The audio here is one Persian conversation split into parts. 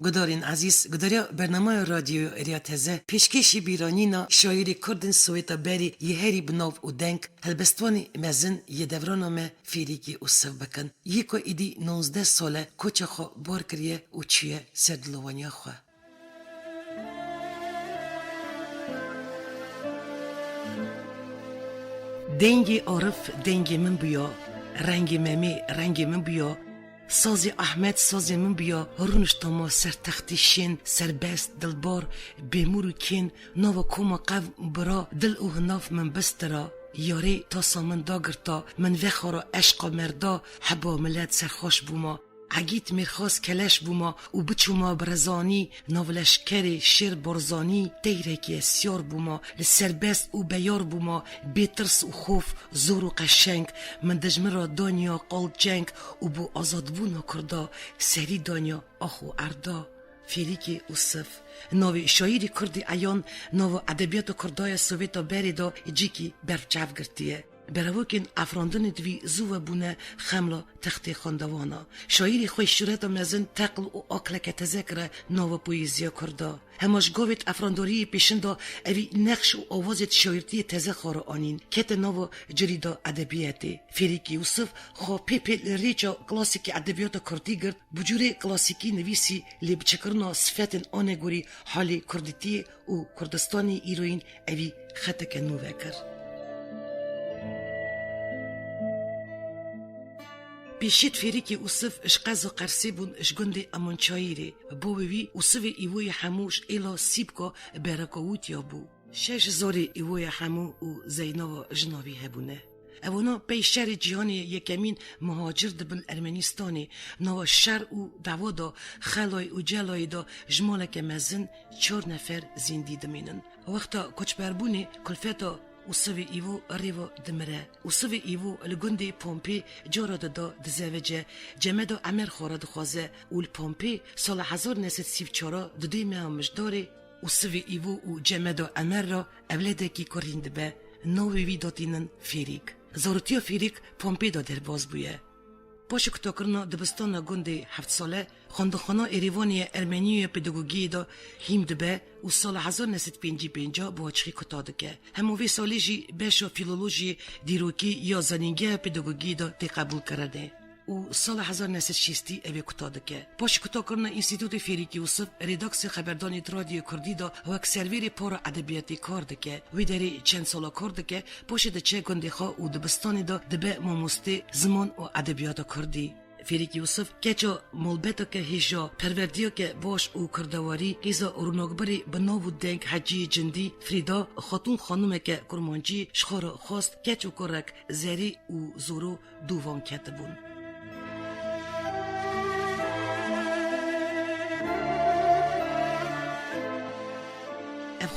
گدارین عزیز گداریا برنامه رادیو ریاتزه پیشکشی بیرانینا شاعری کردن سویتا بری یه هری بناو و دنگ هلبستوانی مزن یه دورانامه فیریکی و سف بکن یکو ایدی 19 ساله کوچه خو بار کریه و چیه سردلوانیا خو دنگی عارف دنگی من بیا رنگی ممی رنگی من بیا سازی احمد سازی من بیا رونشتما سر تختی شین سربست دلبار بیمورو کین نو کوما قو برا دل او هناف من بسترا یاری تا سامن داگرتا من وخورا عشق مردا حبا ملت سرخوش بوما عگیت میرخواست کلش بوما و بچوما برزانی ناولشکری شیر برزانی دیرکی سیار بوما لسربست و بیار بوما بیترس و خوف زور و قشنگ من دجمرا دانیا قال جنگ و بو آزاد بونا کردا سری دانیا آخو اردا فیریکی اوصف نوی شاعری کردی ایان نو ادبیات کردای سویتا بریدا جیکی برچاف گرتیه براوکن افراندن دوی زو بونه خملا تختی خاندوانا شاعری خوی شورت مزن تقل و اکلک تذکر نو پویزیا کردا هماش گویت افرانداری پیشندا اوی نقش و آوازت شاعرتی تذکر آنین کت نو جریدا ادبیاتی فریکی وصف خو پیپل ریچا کلاسیکی ادبیات کردی گرد بجوری کلاسیکی نویسی لی بچکرنا صفتن آنگوری حالی کردیتی و کردستانی ایروین اوی خطک نو وکر پیشید فریکی اوصف اشقاز و قرسی بون اشگنده امون چایری بووی اوصف ایوی حموش ایلا سیبکا برکاوت یا بو 6,000 ایوی حمو و زینو جناوی هبونه اونا پی شهر جهانی یکمین مهاجر دبن ارمنستانی نو شهر و دعوا خلای و جلای دا جمالک مزن 4 نفر زندی دمینن وقتا کچبربونی کلفتا وصفي إيوو ريفو دمرة وصفي إيوو لجندي بومبي جورا دا دزوجة جمدو عمر خورد خوازه والبومبي سال 1934 ددي ما مجداري وصفي إيوو وجمدو عمر را أولادكي كورين دبا نووي داتينن فيريك زارتيا فيريك بومبي دا درباز بويه باشه کتا کرنا دبستان گنده 7 ساله خاندخانه ایریوانی ارمنی پداگوگی دا هیم دبه و سال 1955 با چخی کتا دکه هموی سالی جی بشو فیلولوژی دیروکی یا زنینگه پداگوگی دا تی قبول کرده و سال 1960 اوی کتا دکه باشه کتا کرنا انستیتوت فیریکی وصف ریداکس خبردانی رادیو کردی دا و اک سرویری پارا ادبیاتی کار دکه وی داری چند سالا کار دکه باشه ده چه گنده خواه و دبستانی دا دبه ماموسته زمان و ادبیات کردی فیریکی وصف کچا ملبتا که هجا پروردیا که باش او کردواری ایزا روناگبری بناو دنگ حجی جندی فریدا خاتون خانومه که کرمانجی شخار خواست کچو کرک زری و زورو دووان کتبون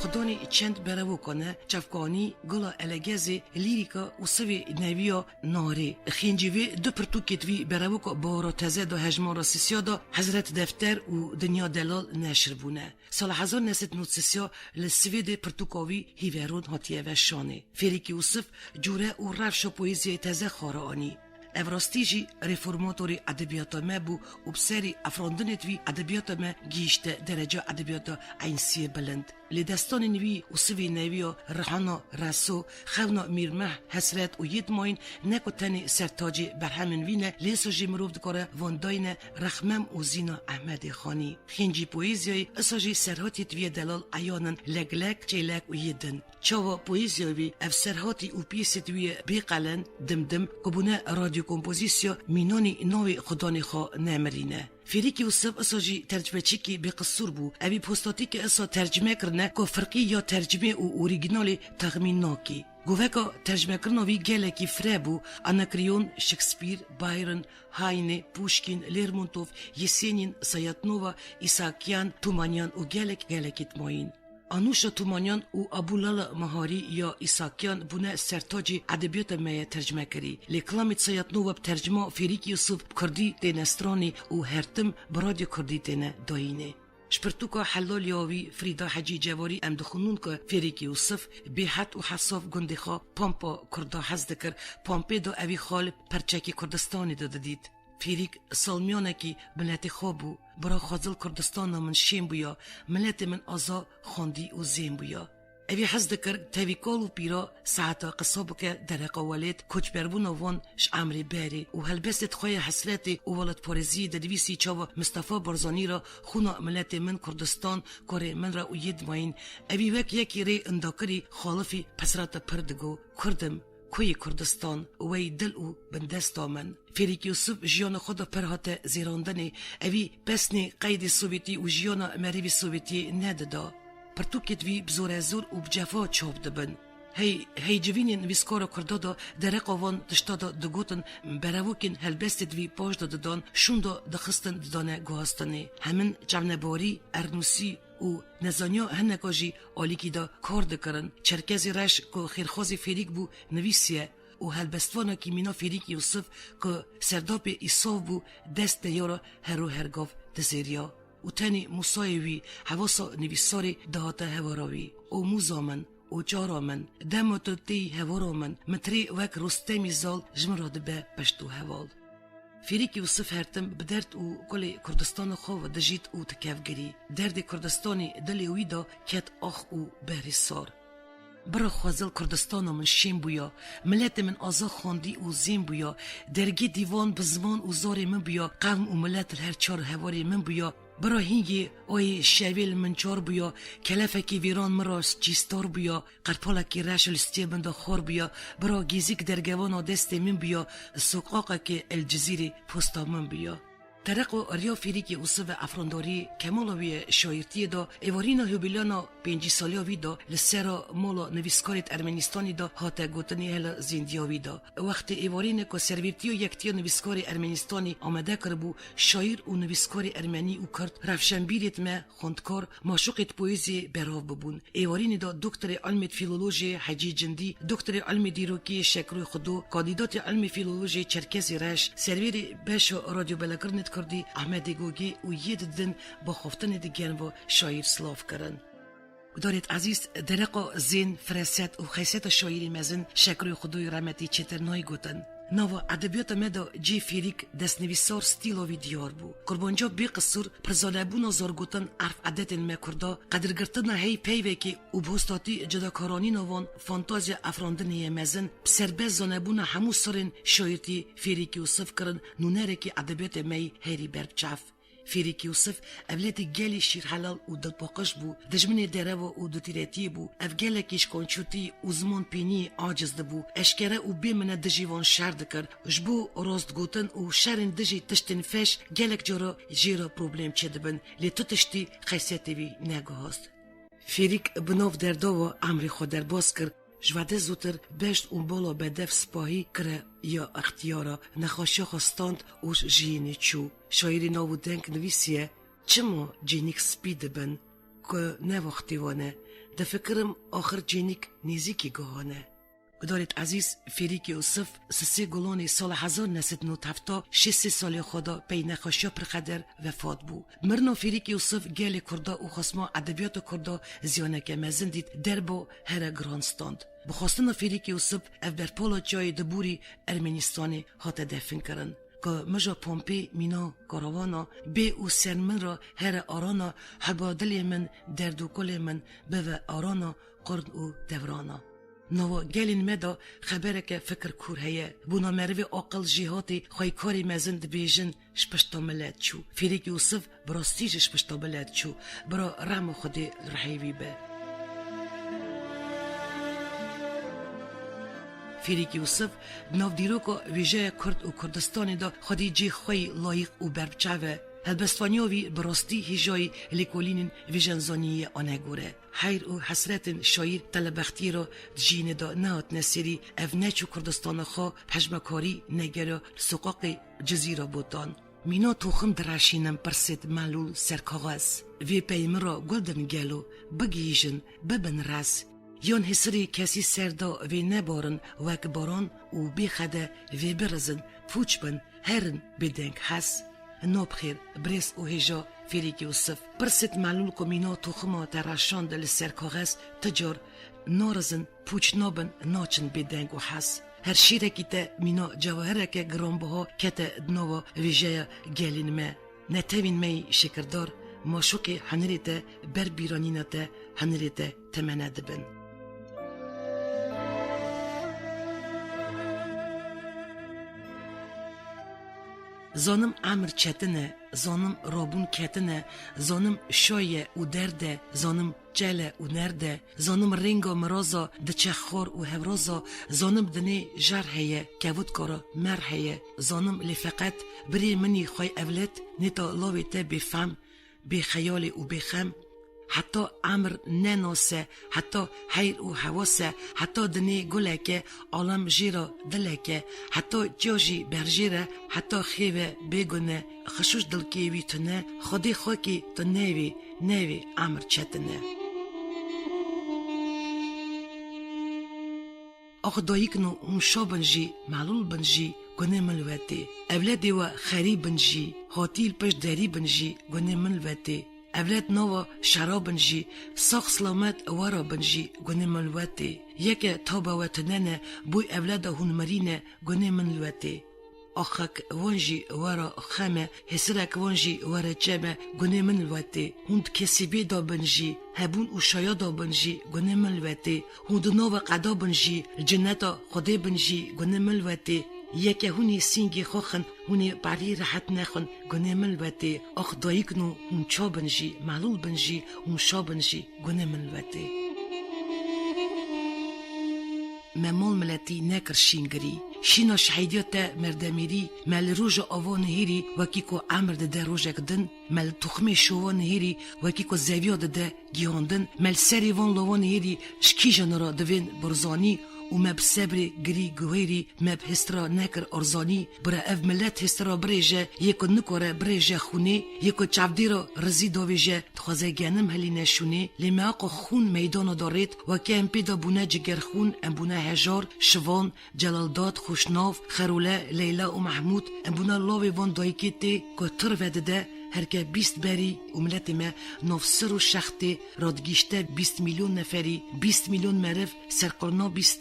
خدانی چند براو کنه چفکانی گلا الگزی لیریکا و سوی نویا ناری خینجیوی دو پرتوکیتوی براو که بارا تزه دا هجمارا سیسیا دا حضرت دفتر و دنیا دلال نشر بونه سال 1993 لسوید پرتوکاوی هیورون هاتیه و شانه فریکی وصف جوره و رفش و پویزی تزه خارانی افراستیجی ریفورماتوری ادبیات ما بو و بسری افراندنت وی ادبیات ما گیشت درجه ادبیات عینسی بلند لدستان نوی و سوی نوی و رحانا رسو خونا میرمه حسرت و ید ماین نکو تنی سرتاجی برهمن وینه لیسو جی مروف دکاره وانداین رخمم و زینا احمد خانی خینجی پویزیای اساجی سرهاتی توی دلال ایانن لگلک چیلک و یدن چاوا پویزیوی اف سرهاتی و پیسی توی بیقلن دمدم کبونه رادیو کمپوزیسیو مینانی نوی خدانی خوا نمرینه فریکی وصف اساجی ترجمه چیکی بقصور بو اوی پوستاتی که اسا ترجمه کرنه که فرقی یا ترجمه او اوریگینالی تخمین ناکی گوه که ترجمه کرنه وی گله کی فره بو اناکریون شکسپیر بایرن هاینه پوشکین لیرمونتوف یسینین سایتنووا ایساکیان تومانیان و گله کی تماین آنوشا تومانیان و ابولال مهاری یا ایساکیان بونه سرتاجی ادبیات ما ترجمه کری لکلامت سایتنووا بترجمه فریکی وصف کردی تینسترانی و هرتم برادی کردی تینه داینه شپرتوکا حلال یاوی فریدا حجی جواری ام دخونون که فریکی وصف بیحت و حصاف گندخا پامپا کردا حز دکر پامپی دا اوی خال پرچکی کردستانی دا دید فیریک سالمیانه کی ملت خوبو برا خازل کردستان من شیم بویا ملت من آزا خاندی و زیم بویا اوی حز دکر تاویکال و پیرا ساعتا قصابو که درقا ولید کچ بربون وان ش عمری باری و هلبست خوی حسرتی و ولد پارزی دویسی چاوا مصطفی برزانی را خونا ملت من کردستان کره من را اوید ماین اوی وک یکی ری انداکری خالفی پسرات پردگو کردم کوی کردستان وی دل او بندستا من فریک یوسف جیان خود پرهات زیراندنی اوی پسنی قید سوویتی و جیان مریوی سوویتی نددا پرتوکت وی بزور زور و بجفا چوب دبن هی جوینین ویسکارا کردادا درقا وان تشتادا دگوتن براوکین هلبستد وی پاش دادان شوندا دخستن دانه گوهستانی همین جمنباری ارنوسی و نزانیا هنکاجی آلیکی دا کار دکرن چرکزی رش که خیرخوازی فریک بو نویسیه و هلبستوانا کی مینا فریک یوسف که سرداب ایساو بو دست دیارا هرو هرگاف دزیریا و تنی موسایوی حواسا نویساری دهاتا هواراوی او موزامن و جارامن دمتو تی هوارامن متری وک رستمی زال جمراد به پشتو هوال فریک یوسف هرتم بدرد و کل کردستان خو دجیت و تکفگری درد کردستانی دلی ویدا کت آخ و بری سار برا خوازل کردستان من شیم بویا ملت من آزا خاندی و زیم بویا درگی دیوان بزمان و زاری من بویا قوم و ملت هر چار هواری من بویا برا هینگی اوی شویل من چار بویا کلفکی ویران مراس چیستار بویا قرپالکی رشل استیبند خور بویا برا گیزیک درگوان دست من بویا سوقاقا که الجزیری پستا من بویا طرق و ریا فریک یوسف افرانداری کمالوی شاعرتی دا ایوارینا هوبیلانا 5 سالیاوی دا لسرا مولا نویسکاریت ارمنستانی دا هاته گوتنی هل زندیاوی دا وقت ایوارین که سرویرتی و یکتی نویسکاری ارمنستانی آمده کربو شاعر و نویسکاری ارمنی و کرد رفشنبیریت ما خوندکار ماشوقت پویزی براو ببون ایوارین دا دکتر علم فیلولوژی حجی جندی دکتر علم دیروکی شکروی خودو کاندیدات علم فیلولوژی چرکزی رش سرویر بش رادیو بلکرنت کردی احمد گوگی و ید دن با خفتن دیگن و شاعر سلاف کرن دارید عزیز درقا زین فرست و خیست شاعری مزن شکر خدای رحمتی چتر نای گوتن نوا ادبیات مدا جی فریک دست نویسار ستیلوی دیار بو قربانجا بی قصور پرزالبون زار گوتن عرف عدت مکردا قدرگرتن هی پیوه که او بوستاتی جداکارانی نوان فانتازیا افراندنی مزن سربز زانبون همو سرن شاعرتی فریک یوسف کرن نونره که ادبیات می هری برچاف فریک یوسف اولادی گلی شیر حلال و دلپاقش بو دجمن درو و دوتیرتی بو افگله کیش کنچوتی و زمان پینی عاجز دبو اشکره و بیمنه دجیوان شر دکر جبو راست گوتن و شرن دجی تشتن فش گلک جارا جیرا پروبلم چه دبن لی تو تشتی خیسیتی وی نگه هست فریک بناف دردا و عمری خود در باز کرد جواده زودتر بشت اون بالا بدف سپاهی کره یا اختیارا نخواشی خواستاند و جینی چو شاعری ناو دنگ نویسیه چما جینیک سپید بن که نه وقتی وانه ده فکرم آخر جینیک نیزیکی گهانه دارید عزیز فریک یوسف سسی گلانی سال 1970 6 سال خدا پی نخواشی پرقدر وفات بو مرنو فریک یوسف گل کردا و خسما ادبیات کردا زیانک مزن دید در با هر گرانستاند بخواستن فریک یوسف اف برپالا جای دبوری ارمنستانی هات دفن کرن که مجا پومپی مینا کاروانا بی او سرمن را هر آرانا حبادل من درد و کل من به آرانا قرن و دورانا نوا گلین مدا خبره که فکر کور هیه بونا مروی آقل جهاتی خواهی کاری مزند بیجن شپشتا ملت چو فریک یوسف براستیج شپشتا ملت چو برا رحم خودی رحیوی به فریک یوسف ناو دیروکا ویژه کرد و کردستانی دا خودی جی خوی لایق و بربچاوه هلبستانیوی براستی هجای لیکولینین ویژنزانی آنگوره حیر و حسرت شایر تلبختی را جین دا نهات نسیری اف نچو کردستان خوا پجمکاری نگره سقاق جزیره بودان مینا توخم دراشینم پرسید معلول سرکاغاز وی پیمه را گلدن گلو بگیجن ببن راس یون حسری کسی سردا وی نبارن وک باران و بی خده وی برزن پوچ بن هرن بدنگ حس نوبخیر بریس و هجا فریک یوسف پرسید معلول که مینا توخما دراشان دل سرکاغاز تجار نارزن پوچ نابن ناچن بدنگ و حس هر شیرکی ته مینا جواهرک گرانبها کت دنوا ویژه گلین ما نتوین می شکردار ماشوق هنریت بر بیرانینت هنریت تمنه دبن. زانم عمر چتنه، زانم رابون کتنه، زانم شایه و درده، زانم جله و نرده، زانم رنگا مرازا دچه خور و هورازا، زانم دنی جر هیه کود کارا مر هیه، زانم لفقط بری منی خواه اولت نیتا لاوی تا بفهم بخیال و بخم حتی عمر نناسه حتی حیر و حواسه حتی دنی گلکه عالم جیرا دلکه حتی جاجی برجیره حتی خیوه بگونه خشوش دلکیوی تنه خودی خاکی تنوی نوی عمر چتنه آخ دایکنو همشا بنجی معلول بنجی گونه ملوتی اولادی و خری بنجی هاتیل پش داری بنجی گونه ملوتی اولاد نوا شراب بنجی ساق سلامت وارا بنجی گونه ملوتی یک تابا و تننه بوی اولاد هنمرینه گونه ملوتی آخک وانجی وارا خمه حسرک وانجی وارا چمه گونه ملوتی هند کسی بیدا بنجی هبون و شایادا بنجی گونه ملوتی هند نوا قدا بنجی جنتا خده بنجی گونه ملوتی یک هونی سینگی خوخن هونی باری راحت نخن گونه ملوتی آخ دایکنو هون چا بنجی معلول بنجی هون شا بنجی گونه ملوتی ممال ملتی نکر شینگری شینا شهیدیت مردمیری مل روژ آوان هیری وکی کو عمر ده روژک دن مل تخمی شوان هیری وکی کو زویاد ده گیاندن مل سری وان لوان هیری شکیجن را دوین برزانی و مب صبر گری گویری مب هسترا نکر ارزانی برا اف ملت هسترا بریجه یکو نکوره بریجه خونه یکو چافدی را رزی داویجه تخوازه گنم هلی نشونه لیمه آقا خون میدان دارید و که ام پیدا بونه جگر خون ام بونه هجار شوان جلالداد خوشناف خروله لیلا و محمود ام بونه لاوی وان دایکی تی که تر وده هرکه 20 بری و ملت ما نفسر و شخته رادگیشته 20 میلیون نفری 20 میلیون مرف سرقرنا 20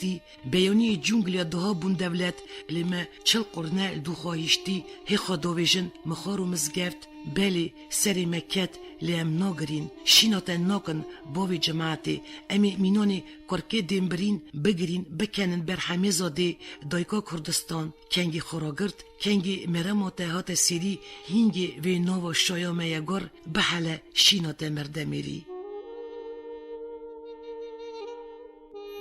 بیانی جنگل دها بون دولت لما چل قرنه دو خواهشتی هی خداویجن مخار و مزگفت بله سری مکت لیم ناگرین شیناتن ناکن باوی جماعتی امی مینانی کرکه دیمبرین بگرین بکنن بر همه زاده دایکا کردستان کنگی خوراگرد کنگی مرمات هات سیری هینگی وی ناوا شایا میگر بحله شینات مردمیری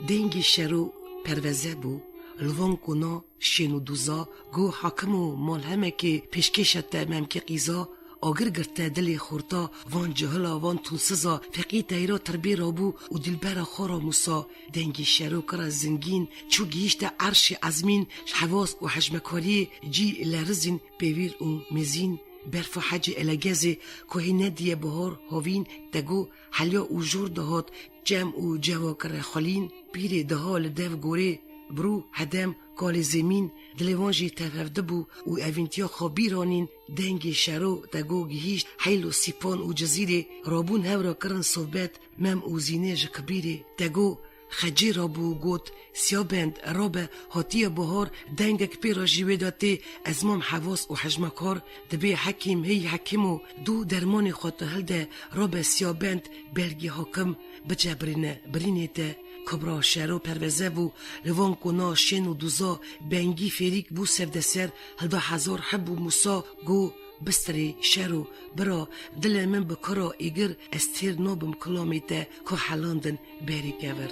دنگی شرو پروزه بو لوان کنا شینو دوزا گو حاکم و ملهمه که پیشکشت ممکی قیزا آگر گرته دلی خورتا وان جهلا وان تولسزا فقی تایرا تربی رابو و دلبر خورا موسا دنگی شرو کرا زنگین چو گیشت عرش عزمین حواس و حجمکاری جی لرزین پیویر و مزین برف حج الگزی که ندیه بهار هاوین تگو حلیا و جور دهات جمع و جواکر خالین پیر دهال دو گوره برو هدم کال زمین دلوانجی تففده بو و اوینتیا خابیرانین دنگ شرو تگو گهیشت حیل و سیپان و جزیره رابون هورا کرن صحبت مم و زینه کبیره تگو خجی رابو گوت سیابند رابه هاتیه بهار دنگک پیرا جیوه داته ازمام حواس و حجمکار دبی حکیم هی حکیمو دو درمان خود هلده رابه سیابند بلگی حاکم بجبرینه برینه ده کبرا شهرو پروزه بو لوان کنا شین و دوزا بنگی فریک بو سفدسر هلدا هزار حب و موسا گو بستری شهرو برا دل من بکرا ایگر استیر نوبم کلامیته که حلاندن بری کور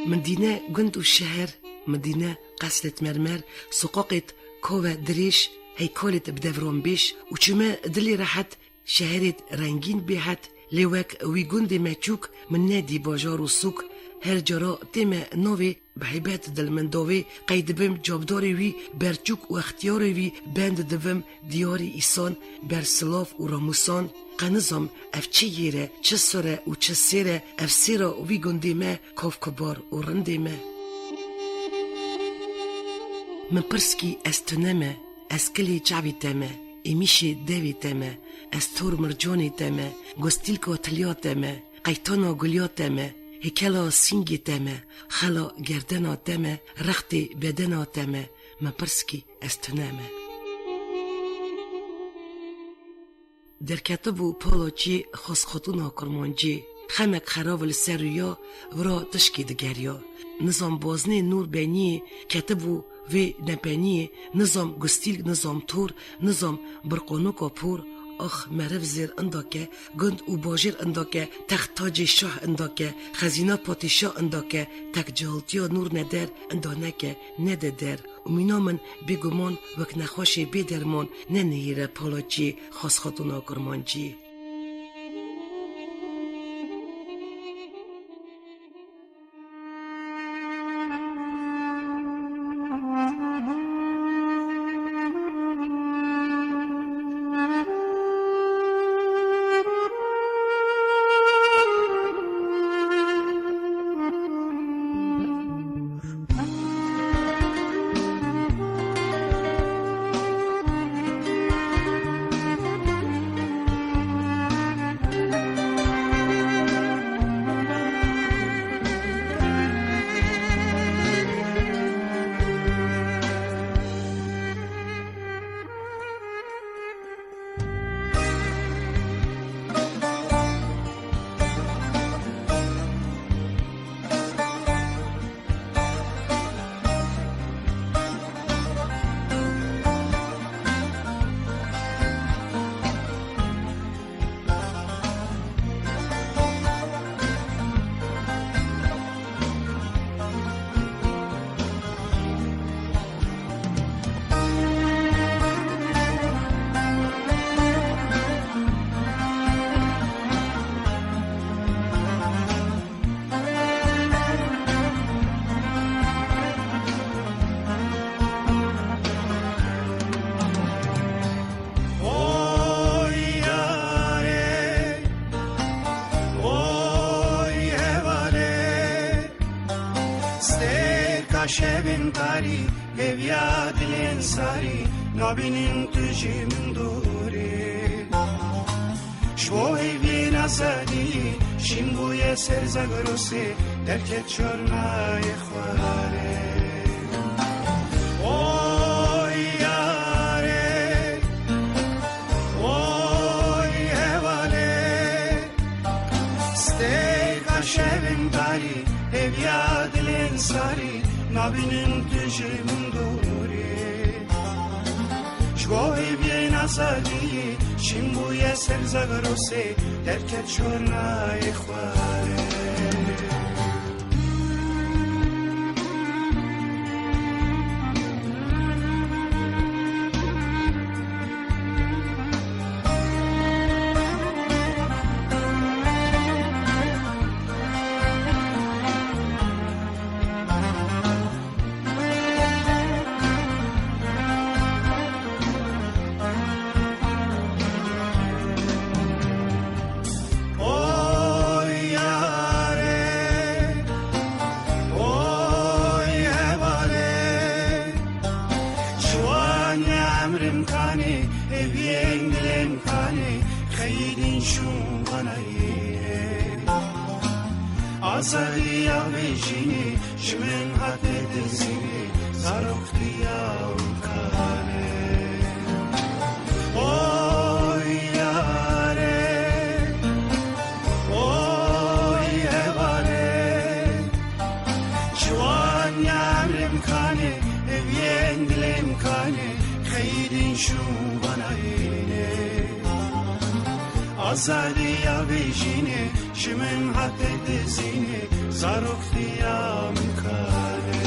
مدینه گند و شهر مدینه قصرت مرمر سقاقت کوه دریش هیکالت بدوران بیش و چمه دلی راحت شهرت رنگین بیحت لیوک وی گند مچوک من ندی باجار و سوک هر جرا تیم نوی بحیبت دل من داوی قید بم جابداری وی برچوک و اختیاری وی بند دوم دیاری ایسان بر سلاف و راموسان قنزم اف چه یره چه سره و چه سره اف سیرا وی گندی ما کاف کبار و رندی ما من پرسکی استنمه اسکلی چاوی تمه امیشی دوی تمه استور مرجانی تمه گستیلکو تلیا تمه قیتانا گلیا تمه هکلا سینگی تمه خلا گردنا تمه رخت بدنا تمه من پرسکی استنامه در کتب و پالاچی خاص خاتونا کرمانجی خمک خراول سریا ورا تشکی دگریا نظام بازنه نور بینی کتب و نپنی نظام گستیل نظام تور نظام برقانو کپور آخ مرف زیر انداکه گند و باجر انداکه تخت تاج شاه انداکه خزینه پادشاه انداکه تک جالتیا نور ندر اندانکه نده در و مینا من بگمان وک نخوش بیدرمان ننهیره پالاچی خاص خاتونا کرمانجی شبین تاری هویا دلین ساری نابینین تجیم دوری شوی بی نزدی شیمبوی سرزگروسی درکت چرنای خواره اوی یاره اوی هواله ستیقا شبین تاری هویا دلین ساری نابینین تجیم دوری شوی بی نزدی شیمبوی سرزگروسی درکت چرنای خواره آزادی آویجینی شمن حد دزینی زاروختی آوکانه اوی یاره اوی هواره جوان یامرم کانه اوین دلم کانه خیرین شو بناینه آزادی آویجینی شمن حد دزینی زاروختی آمکانه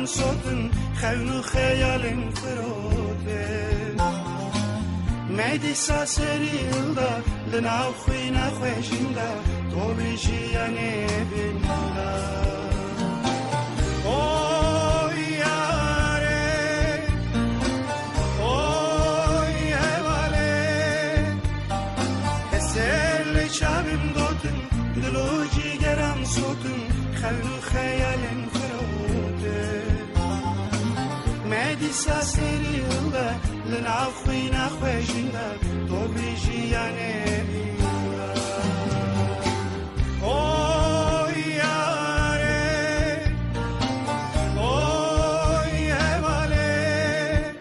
گرم صوتن خون و خیالن فروته میدی ساسری الدا لناو خوینا خوشیندا تو بیشی یعنی بیندا اوی یاره اوی هواله حسل شبم دوتن دلو جیگرم صوتن خون و خیالن فروته میدی ساسری الدا لناو خوینا خوشیندا تو بیشی یعنی بیندا اوی یاره اوی هواله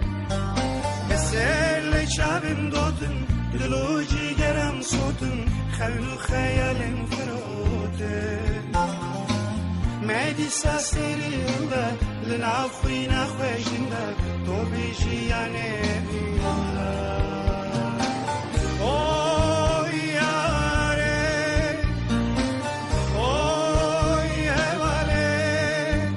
حسل شبم دوتن دلو جیگرم صوتن خون و خیالم فروته میدی ساسری الدا لناو خوینا خوشیندا تو بیشی یعنی بیندا اوی یاره اوی هواله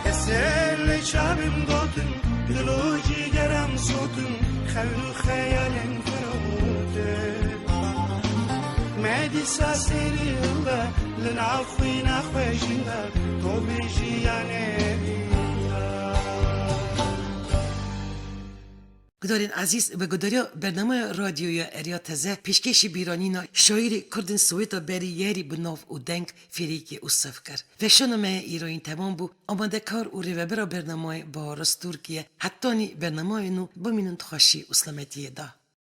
حسل شبم دوتن دلو جیگرم صوتن خون و خیالم فروته میدی ساسری الدا لناو خوینا خوشیندا تو بیشی یعنی بیندا گدارین عزیز و گداریا برنامه رادیوی اریا تزه پیشکش بیرانینا شاعر کردن سویتا بری یری بناف و دنگ فریکی او صف کرد و شنمه ایران تمام بو آماده کار او ریوبرا برنامه با رست ترکیه حتانی برنامه نو بمینند خوشی اسلامتی دا